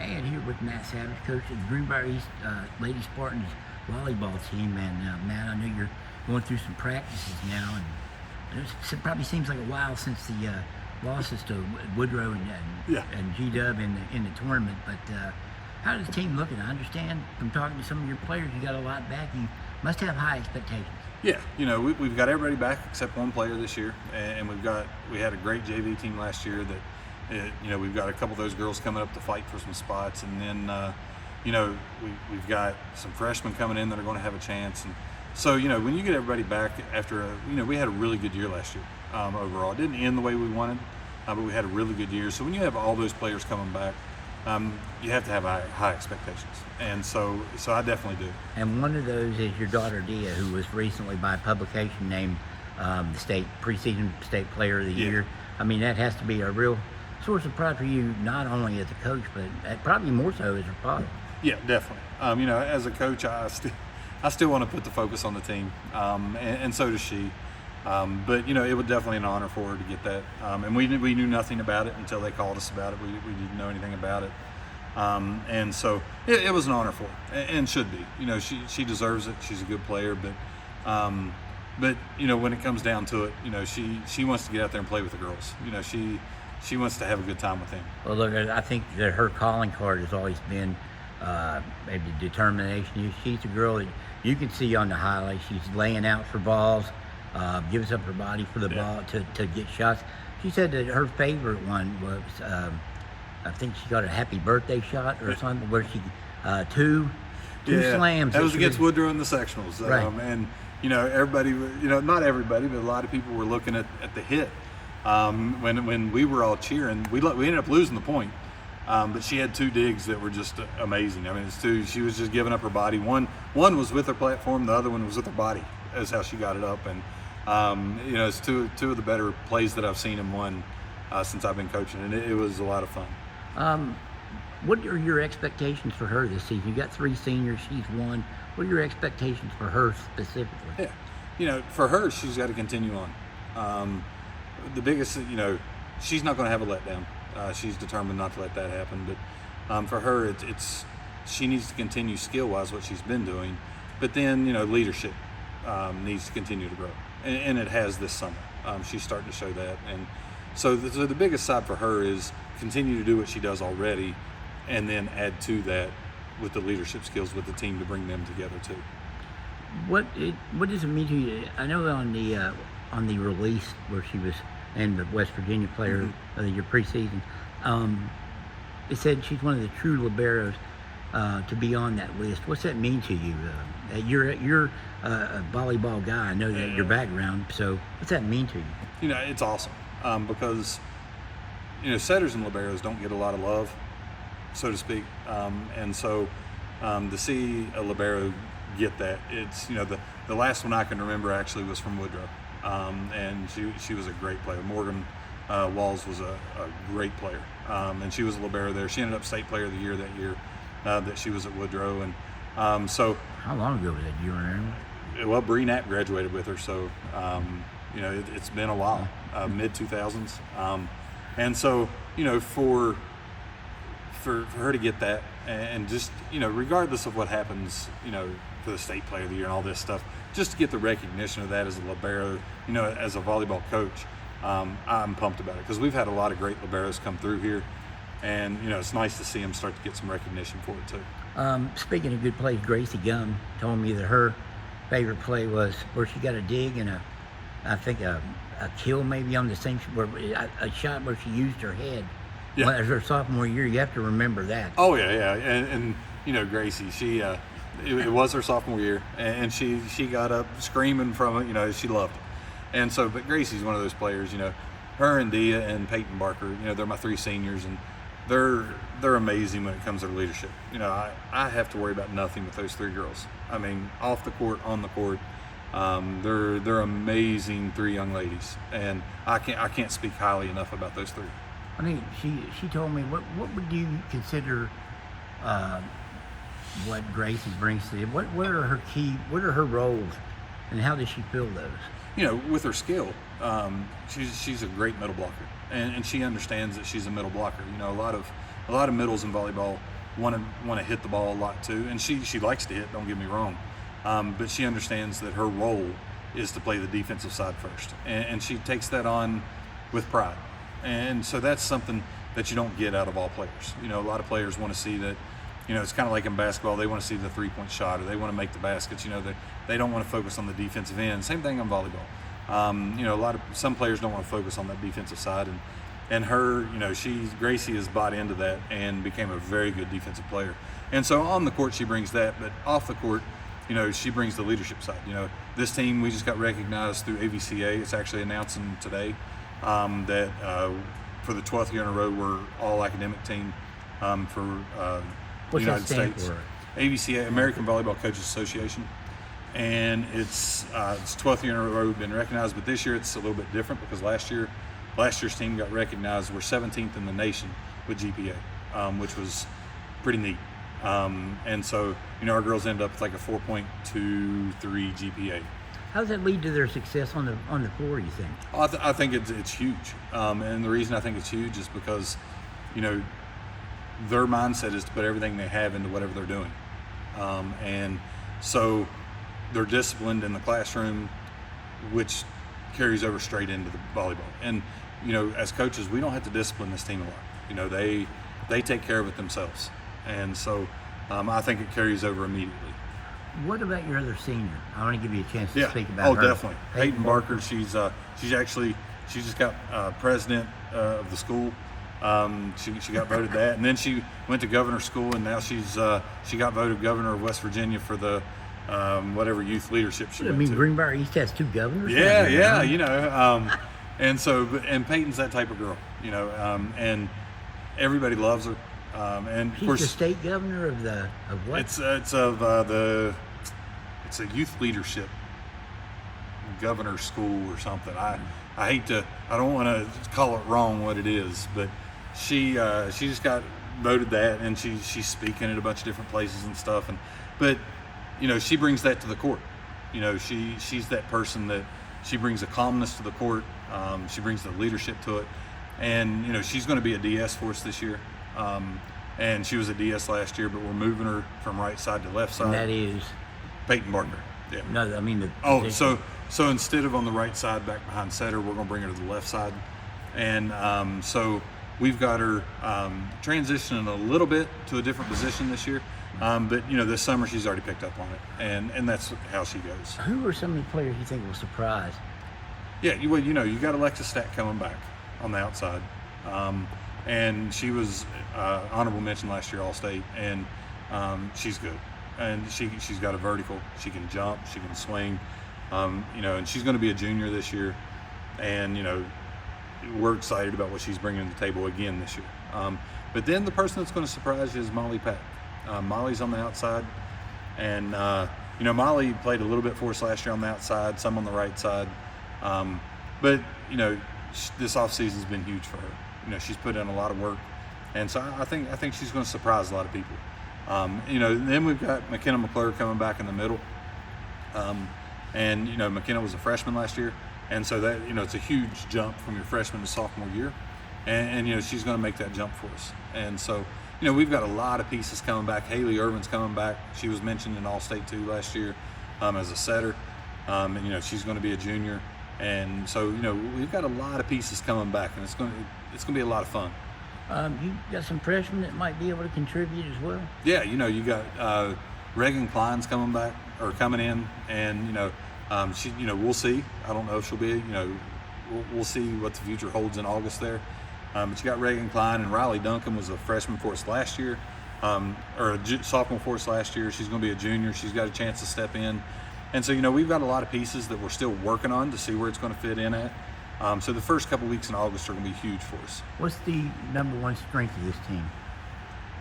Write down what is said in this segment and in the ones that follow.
Hey, and here with Matt Sauvage, coach of the Greenbrier East Lady Spartans volleyball team. And Matt, I know you're going through some practices now, and it probably seems like a while since the losses to Woodrow and G-Dub in the tournament. But how does the team looking? I understand from talking to some of your players, you got a lot back. You must have high expectations. Yeah, we've got everybody back except one player this year, and we had a great JV team last year that. We've got a couple of those girls coming up to fight for some spots, and then we've got some freshmen coming in that are going to have a chance. And so when you get everybody back after we had a really good year last year overall. It didn't end the way we wanted, but we had a really good year. So when you have all those players coming back, you have to have high expectations, and so I definitely do. And one of those is your daughter Dia, who was recently by publication named the state preseason state player of the year. I mean, that has to be a real source of pride for you, not only as a coach, but probably more so as a father. Yeah, definitely. As a coach, I still want to put the focus on the team, and so does she. But it was definitely an honor for her to get that. And we knew nothing about it until they called us about it. We didn't know anything about it, and so it was an honor for her, and should be. She deserves it. She's a good player, but when it comes down to it, she wants to get out there and play with the girls. She wants to have a good time with them. Well, look, I think that her calling card has always been maybe determination. She's a girl that you can see on the highlights. She's laying out for balls, gives up her body for the ball to get shots. She said that her favorite one was, I think she got a happy birthday shot or something, where she two slams. That was against Woodrow in the sectionals. Right. And everybody, not everybody, but a lot of people were looking at the hit. When we were all cheering, we ended up losing the point, but she had two digs that were just amazing. I mean, it's two. She was just giving up her body. One was with her platform, the other one was with her body. That's how she got it up, and it's two of the better plays that I've seen in one since I've been coaching, and it was a lot of fun. What are your expectations for her this season? You got three seniors, she's one. What are your expectations for her specifically? Yeah, for her, she's got to continue on. The biggest, she's not going to have a letdown. She's determined not to let that happen. But for her, she needs to continue skill-wise what she's been doing. But then, leadership needs to continue to grow, and it has this summer. She's starting to show that, and so the biggest side for her is continue to do what she does already, and then add to that with the leadership skills with the team to bring them together too. What does it mean to you? I know on the release where she was named the West Virginia Player of the Year preseason, it said she's one of the true liberos to be on that list. What's that mean to you? You're a volleyball guy. I know that your background. So what's that mean to you? It's awesome because setters and liberos don't get a lot of love, so to speak, and so to see a libero get that, it's the last one I can remember actually was from Woodrow. And she was a great player. Morgan Walls was a great player, and she was a libero there. She ended up state player of the year that year that she was at Woodrow. And so how long ago was that? Do you remember? Well, Bree Knapp graduated with her, so it's been a while, mid 2000s, and so for her to get that, and just regardless of what happens, for the state player of the year and all this stuff, just to get the recognition of that as a libero, as a volleyball coach, I'm pumped about it because we've had a lot of great liberos come through here, and it's nice to see them start to get some recognition for it too. Speaking of good plays, Gracie Gum told me that her favorite play was where she got a dig and I think a kill maybe on the same, a shot where she used her head. Yeah. Well, as her sophomore year, you have to remember that. Oh yeah, and Gracie, she. It was her sophomore year, and she got up screaming from it. She loved it, and so. But Gracie's one of those players. Her and Dia and Peyton Barker. They're my three seniors, and they're amazing when it comes to their leadership. I have to worry about nothing with those three girls. I mean, off the court, on the court, they're amazing three young ladies, and I can't speak highly enough about those three. I mean, she told me what would you consider what Gracie brings to you? What are her roles, and how does she fill those? With her skill, she's a great middle blocker, and she understands that she's a middle blocker. A lot of middles in volleyball want to hit the ball a lot too, and she likes to hit. Don't get me wrong, but she understands that her role is to play the defensive side first, and she takes that on with pride. And so that's something that you don't get out of all players. A lot of players want to see that. It's kind of like in basketball. They want to see the three-point shot, or they want to make the baskets. They don't want to focus on the defensive end. Same thing on volleyball. Some players don't want to focus on that defensive side, and her, Gracie has bought into that and became a very good defensive player. And so on the court she brings that, but off the court, she brings the leadership side. This team, we just got recognized through AVCA. It's actually announcing today that for the 12th year in a row, we're all academic team for the United States. For? AVCA, American Volleyball Coaches Association. And it's 12th year in a row we've been recognized, but this year it's a little bit different because last year's team got recognized. We're 17th in the nation with GPA, which was pretty neat. And so, our girls end up with like a 4.23 GPA. How does that lead to their success on the floor, you think? I think it's huge. And the reason I think it's huge is because, their mindset is to put everything they have into whatever they're doing. And so they're disciplined in the classroom, which carries over straight into the volleyball. And, as coaches, we don't have to discipline this team a lot. They take care of it themselves. And so I think it carries over immediately. What about your other senior? I want to give you a chance to speak about her. Oh, definitely. Peyton Barker. She's just got president of the school. She got voted that, and then she went to governor's school, and now she got voted governor of West Virginia for the whatever youth leadership she went to. Greenbrier East has 2 governors. Yeah. And Peyton's that type of girl, and everybody loves her. And she's of course, the state governor of what? It's a youth leadership governor's school or something. I don't want to call it wrong what it is, but she just got voted that, and she's speaking at a bunch of different places and stuff. But she brings that to the court. She's that person that she brings a calmness to the court. She brings the leadership to it, and she's going to be a DS for us this year. And she was a DS last year, but we're moving her from right side to left side. And that is Peyton Barker. Yeah. No, I mean the. Oh, so instead of on the right side back behind setter, we're going to bring her to the left side, and so we've got her transitioning a little bit to a different position this year. But this summer she's already picked up on it, and that's how she goes. Who are some of the players you think will surprise? Yeah, you got Alexis Stack coming back on the outside. And she was honorable mention last year All-State, and she's good. And she's got a vertical. She can jump. She can swing. And she's going to be a junior this year. And we're excited about what she's bringing to the table again this year. But then the person that's going to surprise you is Molly Pack. Molly's on the outside, and Molly played a little bit for us last year on the outside, some on the right side. But this offseason's been huge for her. She's put in a lot of work, and so I think she's going to surprise a lot of people. Then we've got McKenna McClure coming back in the middle, and McKenna was a freshman last year, and so that it's a huge jump from your freshman to sophomore year, and she's going to make that jump for us. And so we've got a lot of pieces coming back. Haley Irvin's coming back. She was mentioned in All-State too last year as a setter, and she's going to be a junior. And so, we've got a lot of pieces coming back, and it's going to be a lot of fun. You got some freshmen that might be able to contribute as well? Yeah, you got Reagan Klein's coming in, and, she, we'll see. I don't know if she'll be, we'll see what the future holds in August there. But you got Reagan Klein, and Riley Duncan was a freshman for us last year, or a sophomore for us last year. She's going to be a junior. She's got a chance to step in. And so, we've got a lot of pieces that we're still working on to see where it's going to fit in at. So the first couple weeks in August are going to be huge for us. What's the number one strength of this team?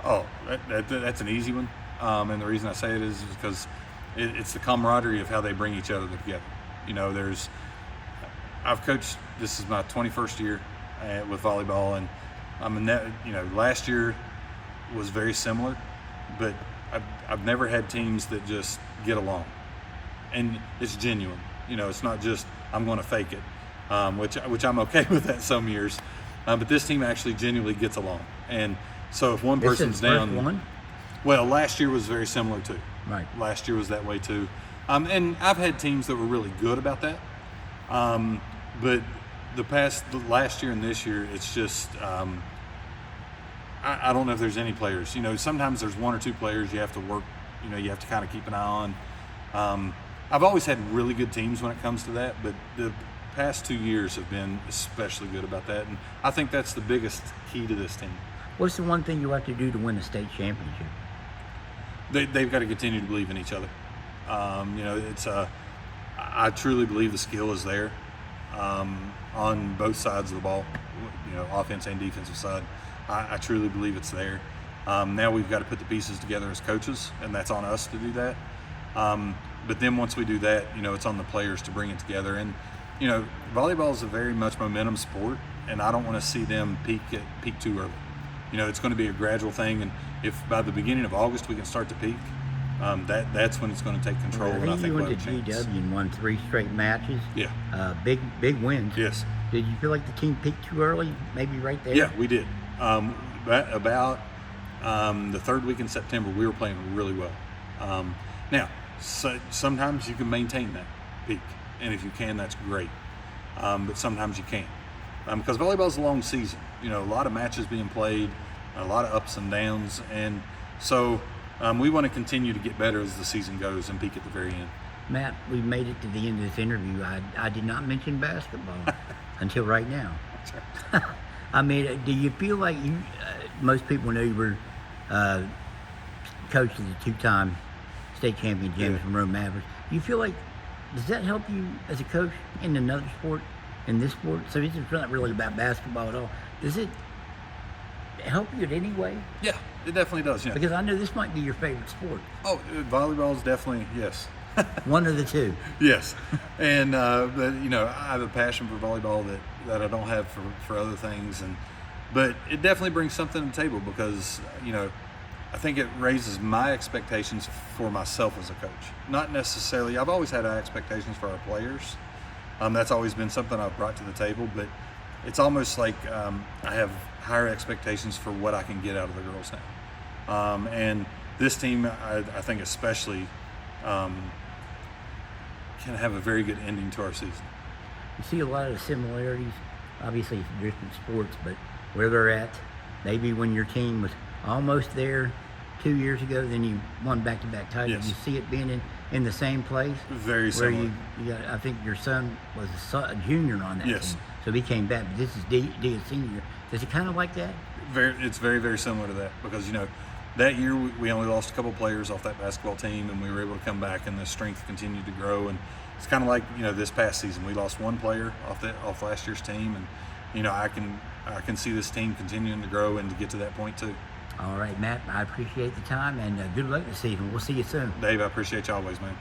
Oh, that's an easy one. And the reason I say it is because it's the camaraderie of how they bring each other together. I've coached, this is my 21st year with volleyball, and last year was very similar, but I've never had teams that just get along. And it's genuine. It's not just I'm going to fake it, which I'm okay with that some years. But this team actually genuinely gets along. And so if one person's down, Well, last year was very similar too. Right. Last year was that way too. And I've had teams that were really good about that. But the last year and this year, it's just, I don't know if there's any players. Sometimes there's one or two players you have to work, you have to kind of keep an eye on. I've always had really good teams when it comes to that, but the past 2 years have been especially good about that. And I think that's the biggest key to this team. What's the one thing you have to do to win a state championship? They've got to continue to believe in each other. I truly believe the skill is there on both sides of the ball, offense and defensive side. I truly believe it's there. Now we've got to put the pieces together as coaches, and that's on us to do that. But then once we do that, it's on the players to bring it together. And volleyball is a very much momentum sport, and I don't want to see them peak too early. It's going to be a gradual thing, and if by the beginning of August we can start to peak, that's when it's going to take control. Well, and I think you we'll went have to a chance. GW and won 3 straight matches. Yeah. Big wins. Yes. Did you feel like the team peaked too early? Maybe right there. Yeah, we did. About the third week in September, we were playing really well. Now, sometimes you can maintain that peak, and if you can, that's great. But sometimes you can't, because volleyball is a long season. A lot of matches being played, a lot of ups and downs, and so we want to continue to get better as the season goes and peak at the very end. Matt, we made it to the end of this interview. I did not mention basketball until right now. I mean, do you feel like most people know you were coach of the 2-time state champion James Monroe Mavericks. Do you feel like, does that help you as a coach in another sport, in this sport? So it's not really about basketball at all. Does it help you in any way? Yeah, it definitely does. Yeah. Because I know this might be your favorite sport. Oh, volleyball is definitely, yes. One of the two. Yes. And, but, I have a passion for volleyball that I don't have for other things. But it definitely brings something to the table because, I think it raises my expectations for myself as a coach. Not necessarily, I've always had high expectations for our players. That's always been something I've brought to the table, but it's almost like I have higher expectations for what I can get out of the girls now. And this team, I think especially, can have a very good ending to our season. You see a lot of similarities, obviously it's different sports, but where they're at, maybe when your team was almost there 2 years ago, then you won back-to-back titles. Yes. You see it being in the same place? Very where similar. I think your son was a junior on that Yes. team, so he came back, but this is D a senior. Is it kind of like that? It's very, very similar to that because, that year we only lost a couple players off that basketball team, and we were able to come back, and the strength continued to grow. And it's kind of like this past season we lost one player off last year's team, and I can see this team continuing to grow and to get to that point too. All right, Matt, I appreciate the time, and good luck this season. We'll see you soon. Dave, I appreciate you always, man.